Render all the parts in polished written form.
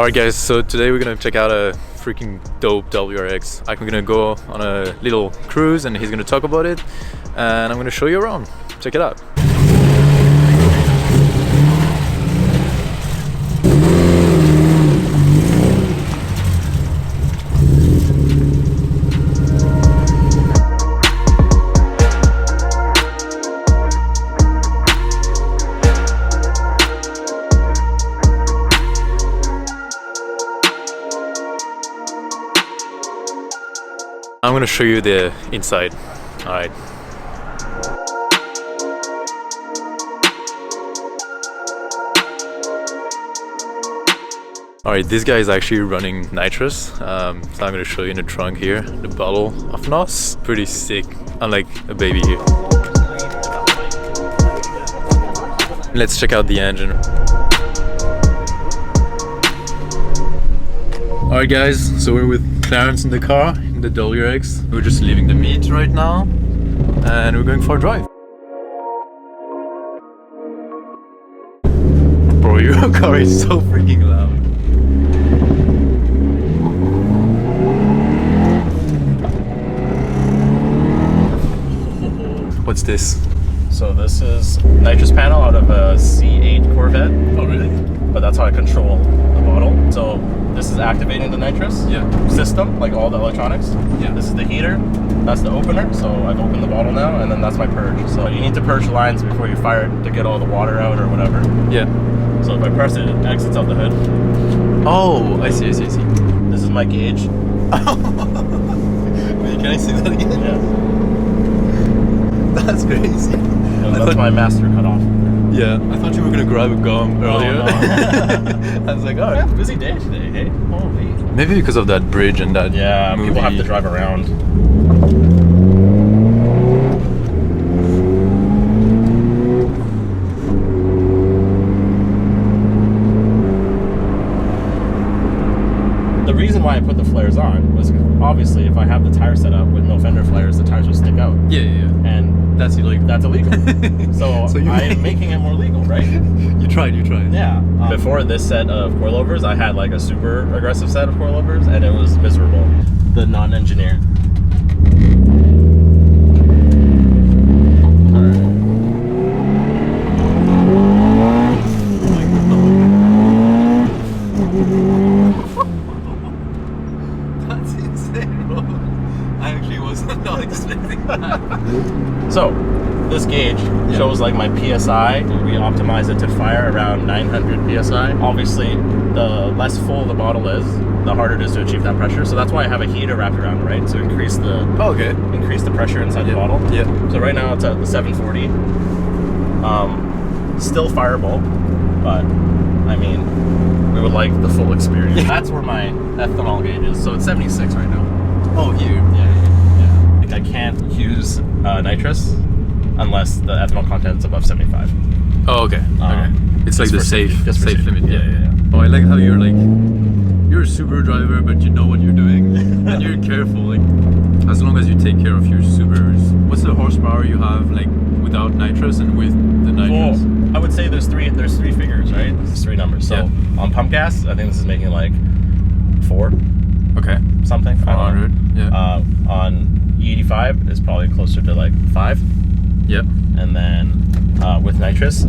Alright guys, so today we're gonna check out a freaking dope WRX. I'm gonna go on a little cruise and he's gonna talk about it and I'm gonna show you around. Check it out. I'm gonna show you the inside. Alright. Alright, this guy is actually running Nitrous. So I'm gonna show you in the trunk here, the bottle of NOS. Pretty sick, unlike a baby here. Let's check out the engine. Alright guys, so we're with Clarence in the car, in the WRX. We're just leaving the meet right now and we're going for a drive. Bro, your car is so freaking loud. What's this? So this is Nitrous panel out of a C8 Corvette. Oh really? But that's how I control the bottle. So this is activating the nitrous system, like all the electronics. Yeah. This is the heater, that's the opener. So I've opened the bottle now, and then that's my purge. So you need to purge the lines before you fire it to get all the water out or whatever. Yeah. So if I press it, it exits out the hood. Oh, I see. This is my gauge. Wait, can I see that again? Yeah. That's crazy. And that's my master cutoff. Yeah, I thought you were gonna grab a gum earlier. No. I was like, oh, Yeah, busy day today, hey? Holy. maybe because of that bridge and that. Yeah, movie. people have to drive around. The reason why I put the flares on was obviously if I have the tire set up with no fender flares, the tires will stick out. Yeah. And That's illegal. that's illegal. So I am making it more legal, right? You tried. Yeah. Before this set of coilovers, I had like a super aggressive set of coilovers, and it was miserable. The non-engineered. That's insane, bro. I actually was not expecting that. So this gauge shows like my PSI. We optimize it to fire around 900 PSI. Obviously, the less full the bottle is, the harder it is to achieve that pressure. So that's why I have a heater wrapped around it, right? To increase the increase the pressure inside the bottle. Yeah. So right now it's at the 740. Still fireable, but I mean, we would like the full experience. That's where my ethanol gauge is. So it's 76 right now. Oh, here. Yeah. Like I can't use nitrous unless the ethanol content is above 75. Oh, okay. It's like the safe limit. Yeah. Oh, I like how you're like, you're a Subaru driver, but you know what you're doing, and you're careful. Like, as long as you take care of your Subarus. What's the horsepower you have, like, without nitrous and with the nitrous? Well, I would say there's three figures, right? There's three numbers. So on pump gas, I think this is making like 4. Okay. Something. 400. Yeah. On E85, it's probably closer to like 5. Yep. And then with nitrous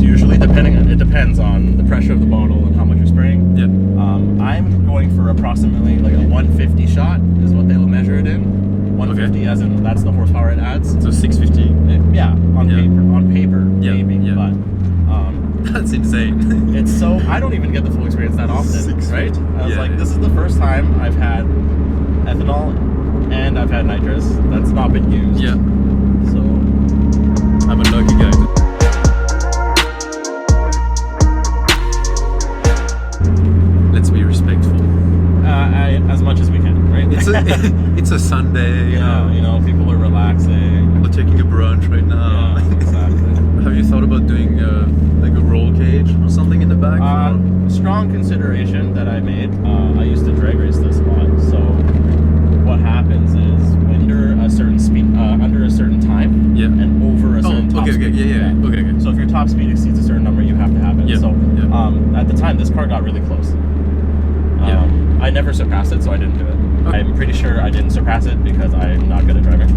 usually it depends on the pressure of the bottle and how much you're spraying. Yep. I'm going for approximately like a 150 shot is what they will measure it in. 150 as in that's the horsepower it adds. So 650. On paper maybe. Yeah. But that's insane. it's so I don't even get the full experience that often, right? I was like, this is the first time I've had ethanol and I've had nitrous that's not been used. Yeah. So I'm a lucky guy. Let's be respectful. As much as we can, right? It's a Sunday. You know, people are relaxing. We're taking a brunch right now. Yeah, exactly. Have you thought about doing like a roll cage or something in the back? Strong consideration that I made. I used to drag race this a lot. So what happens is when you're a certain speed, under a certain time, and over a certain top speed. Okay. So if your top speed exceeds a certain number, you have to have it. So at the time, this car got really close. Yeah. I never surpassed it, so I didn't do it. Okay. I'm pretty sure I didn't surpass it because I'm not good at driving.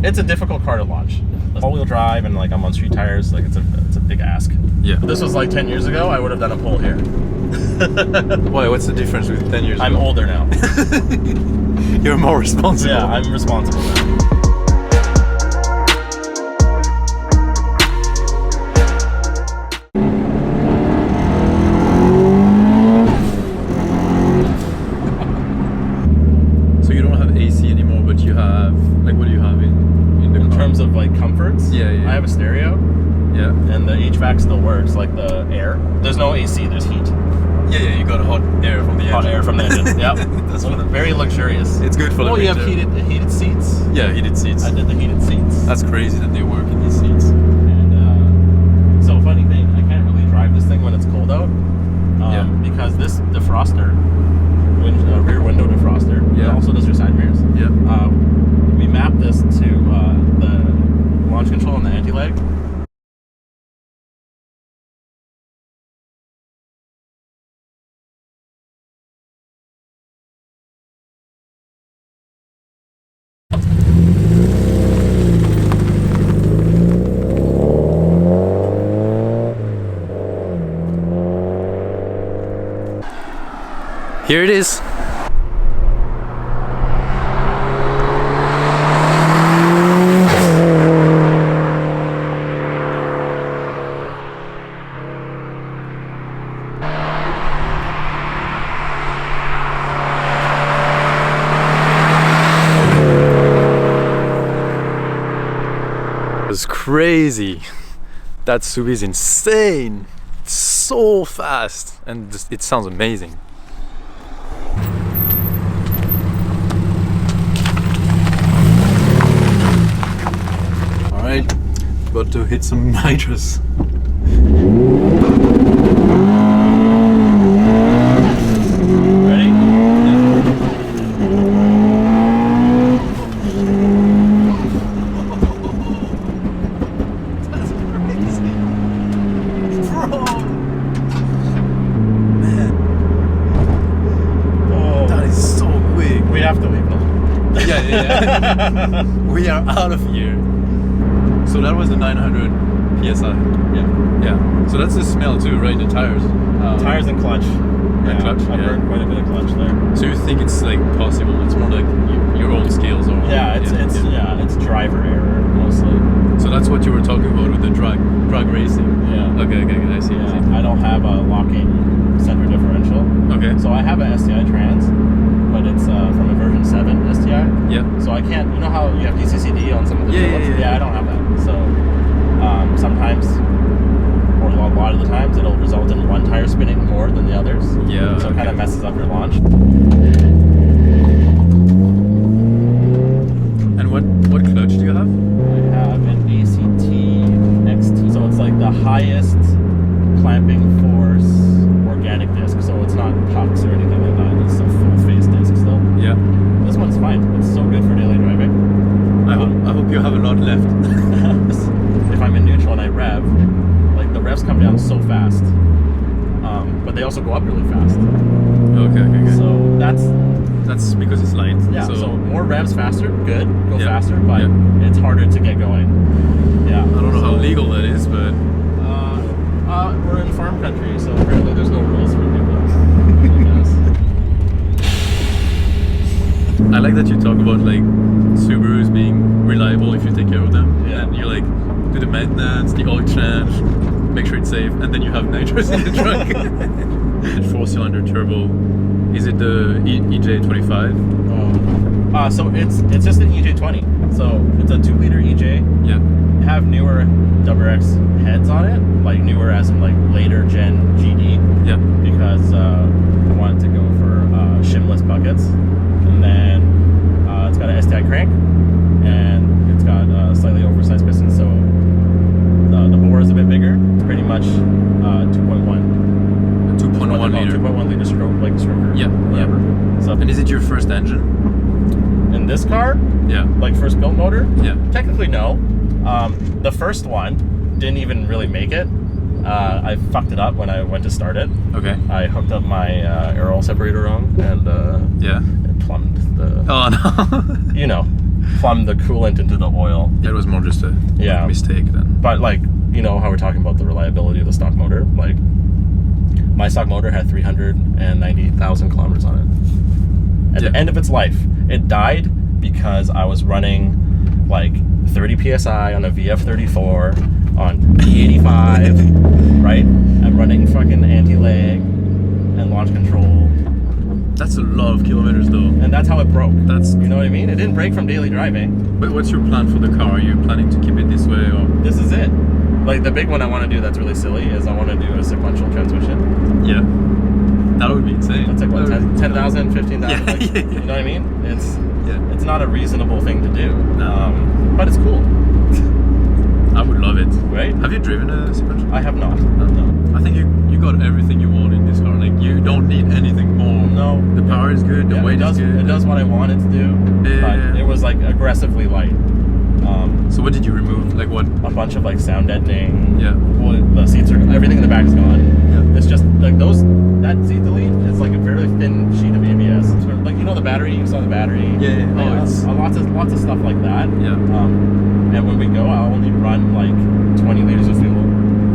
It's a difficult car to launch. All-wheel drive and like I'm on street tires, like it's a big ask. Yeah. If this was like 10 years ago, I would have done a pull here. Why? What's the difference with 10 years I'm ago? older now. You're more responsible. Yeah, I'm responsible now. So you don't have AC anymore, but you have, like, what do you have in the In car? terms of like comforts, Yeah. I have a stereo, Yeah. and the HVAC still works, like the air. There's no AC, there's heat. Yeah, you got hot air from the engine. Hot air from the engine. Yep. That's what Very luxurious. It's good for the you have winter. heated seats. Yeah, heated seats. I did the heated seats. That's crazy that they work in these seats. And so funny thing, I can't really drive this thing when it's cold out. Yeah. Because this defroster, rear window defroster, it Yeah. also does your side mirrors. Yeah. We mapped this to the launch control and the anti-lag. Here it is. It's crazy. That Subi is insane. It's so fast, and it sounds amazing. All right, about to hit some nitrous. Ready? That's crazy. Bro. Man, Oh, that is so quick. we have to leave now. Yeah. We are out of here. So that was the 900 PSI. Yeah. Yeah. So that's the smell too, right? The tires. Tires and clutch. And clutch, I yeah. burned quite a bit of clutch there. So you think it's like possible? It's more like your own scales, or Yeah, it's driver error mostly. So that's what you were talking about with the drag racing. Yeah. Okay. I see. Yeah, I don't have a locking center differential. Okay. So I have a STI trans, but it's from a version 7 STI. Yeah. So I can't, you know how you have DCCD on some of the Yeah, different ones? yeah. I don't have that. So sometimes, or a lot of the times, it'll result in one tire spinning more than the others. Yeah. So it kind of messes up your launch. And what clutch do you have? I have an ACT XT. So it's like the highest clamping force organic disc. So it's not pucks or anything like that. It's a full face disc still. Yeah. This one's fine. It's so good for daily driving. I hope you have a lot left. If I'm in neutral and I rev, like the revs come down so fast, but they also go up really fast. Okay. So That's because it's light. yeah. So more revs faster, good, go Yeah. faster, but Yeah. it's harder to get going. Yeah. I don't know how legal that is, but We're in farm country, so apparently there's no rules for people. I guess. I like that you talk about like Subarus being reliable if you take care of them. Yeah. And you like do the maintenance, the oil change, make sure it's safe, and then you have nitrous in the truck. The 4-cylinder turbo. Is it the EJ25? So it's just an EJ20. So it's a 2-liter EJ. Yeah. Have newer WRX heads on it, like newer as in like later gen GD, Yeah. because I wanted to go for shimless buckets, and then it's got an STI crank, and it's got slightly oversized pistons, so the bore is a bit bigger. It's pretty much 2.1. A 2.1 liter. 2.1 liter stroke, like the stroker. Yeah. Whatever. So And is it your first engine? in this car, Yeah. like first built motor, Yeah. technically no. The first one didn't even really make it. I fucked it up when I went to start it. Okay. I hooked up my air oil separator wrong, and it plumbed the. Oh no. You know, plumbed the coolant into the oil. It was more just a mistake then. But like, you know how we're talking about the reliability of the stock motor. Like, my stock motor had 390,000 kilometers on it. At the end of its life, it died because I was running like 30 psi on a VF34 on E85, right? I'm running fucking anti-lag and launch control. That's a lot of kilometers though. And that's how it broke. That's, you know what I mean? It didn't break from daily driving. But what's your plan for the car? Are you planning to keep it this way or? This is it. Like, the big one I want to do that's really silly is I want to do a sequential transmission. Yeah. That would be insane. That's like what, 10,000, 15,000? Yeah, like, yeah. You know what I mean? It's not a reasonable thing to do. No. But it's cool. I would love it. Right? Have you driven a sequential? I have not. No. I think you got everything you want in this car. Like, you don't need anything more. No. The power is good, the weight is good. It does what I want it to do. But it was like aggressively light. So what did you remove? Like what? A bunch of like sound deadening. Yeah. Well, the seats are, everything in the back is gone. Yeah. It's just like that seat delete is like a very thin sheet of ABS. Sort of, like, you know, the battery, you saw the battery. Yeah. Oh, it's lots of stuff like that. Yeah. And when we go, I'll only run like 20 liters of fuel.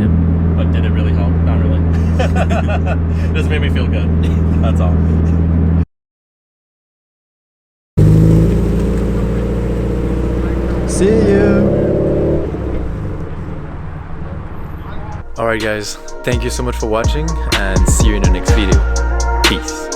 Yeah. But did it really help? Not really. It just made me feel good. That's all. See you. Alright guys, thank you so much for watching and see you in the next video. Peace.